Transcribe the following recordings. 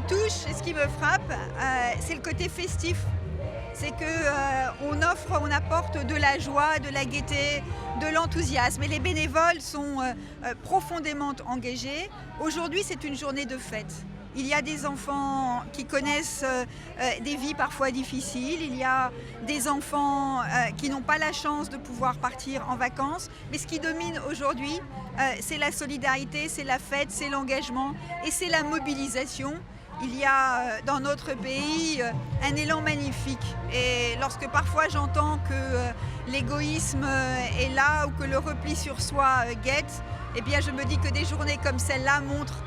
touche et ce qui me frappe, c'est le côté festif. C'est qu'on apporte de la joie, de la gaieté, de l'enthousiasme. Et les bénévoles sont profondément engagés. Aujourd'hui, c'est une journée de fête. Il y a des enfants qui connaissent des vies parfois difficiles. Il y a des enfants qui n'ont pas la chance de pouvoir partir en vacances. Mais ce qui domine aujourd'hui, c'est la solidarité, c'est la fête, c'est l'engagement et c'est la mobilisation. Il y a dans notre pays un élan magnifique. Et lorsque parfois j'entends que l'égoïsme est là ou que le repli sur soi guette, eh bien je me dis que des journées comme celle-là montrent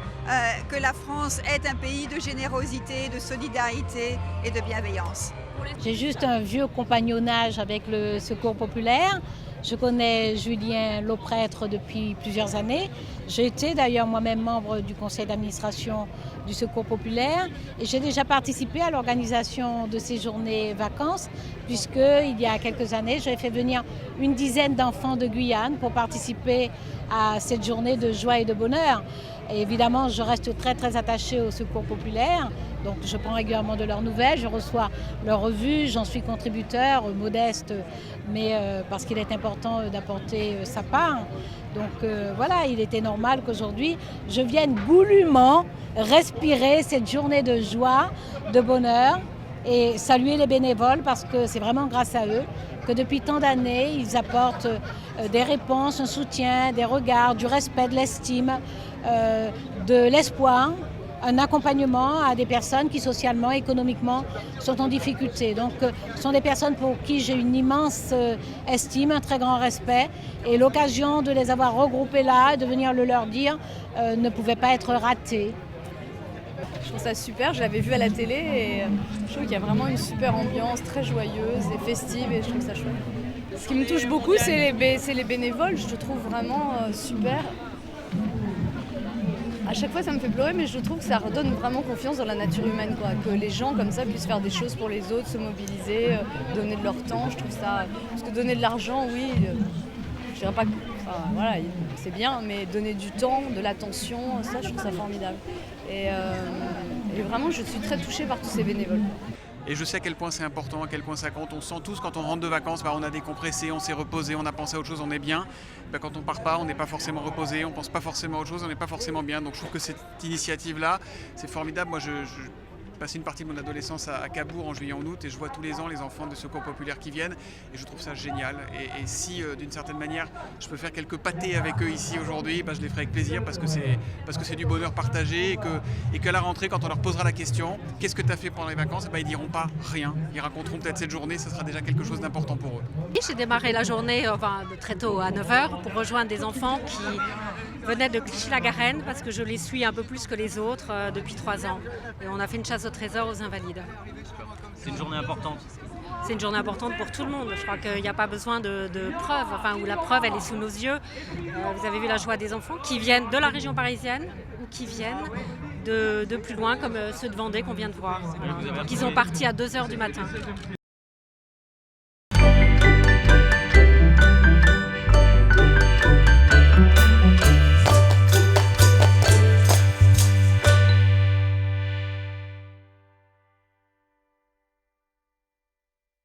que la France est un pays de générosité, de solidarité et de bienveillance. J'ai juste un vieux compagnonnage avec le Secours populaire. Je connais Julien Lauprêtre depuis plusieurs années. J'ai été d'ailleurs moi-même membre du conseil d'administration du Secours populaire et j'ai déjà participé à l'organisation de ces journées vacances puisqu'il y a quelques années, j'avais fait venir une dizaine d'enfants de Guyane pour participer à cette journée de joie et de bonheur. Et évidemment, je reste très très attachée au Secours populaire, donc je prends régulièrement de leurs nouvelles, je reçois leurs revues, j'en suis contributeur modeste, mais parce qu'il est important d'apporter sa part. Donc voilà, il était normal qu'aujourd'hui je vienne goulûment respirer cette journée de joie, de bonheur et saluer les bénévoles parce que c'est vraiment grâce à eux que depuis tant d'années, ils apportent des réponses, un soutien, des regards, du respect, de l'estime, de l'espoir, un accompagnement à des personnes qui socialement, économiquement sont en difficulté. Donc ce sont des personnes pour qui j'ai une immense estime, un très grand respect et l'occasion de les avoir regroupés là, de venir le leur dire, ne pouvait pas être ratée. Je trouve ça super, je l'avais vu à la télé et je trouve qu'il y a vraiment une super ambiance très joyeuse et festive et je trouve ça chouette. Ce qui me touche beaucoup, c'est les bénévoles, je trouve vraiment super. À chaque fois ça me fait pleurer mais je trouve que ça redonne vraiment confiance dans la nature humaine, quoi. Que les gens comme ça puissent faire des choses pour les autres, se mobiliser, donner de leur temps, je trouve ça... Parce que donner de l'argent, oui, je dirais pas que... Enfin, voilà, c'est bien, mais donner du temps, de l'attention, ça je trouve ça formidable. Et vraiment je suis très touchée par tous ces bénévoles. Et je sais à quel point c'est important, à quel point ça compte. On sent tous quand on rentre de vacances, on a décompressé, on s'est reposé, on a pensé à autre chose, on est bien. Quand on part pas, on n'est pas forcément reposé, on pense pas forcément à autre chose, on n'est pas forcément bien. Donc je trouve que cette initiative-là, c'est formidable. Moi, je passé une partie de mon adolescence à Cabourg en juillet, en août, et je vois tous les ans les enfants de Secours populaire qui viennent, et je trouve ça génial. Et si, d'une certaine manière, je peux faire quelques pâtés avec eux ici aujourd'hui, je les ferai avec plaisir, parce que c'est du bonheur partagé, et qu'à la rentrée, quand on leur posera la question, qu'est-ce que tu as fait pendant les vacances, ils diront pas rien. Ils raconteront peut-être cette journée, ça sera déjà quelque chose d'important pour eux. J'ai démarré la journée très tôt, à 9h, pour rejoindre des enfants qui venaient de Clichy-la-Garenne, parce que je les suis un peu plus que les autres depuis 3 ans. Et on a fait une chasse au trésor aux Invalides. C'est une journée importante. C'est une journée importante pour tout le monde. Je crois qu'il n'y a pas besoin de preuve, où la preuve elle est sous nos yeux. Vous avez vu la joie des enfants qui viennent de la région parisienne ou qui viennent de plus loin, comme ceux de Vendée qu'on vient de voir. Voilà. Donc, ils sont partis à 2h du matin.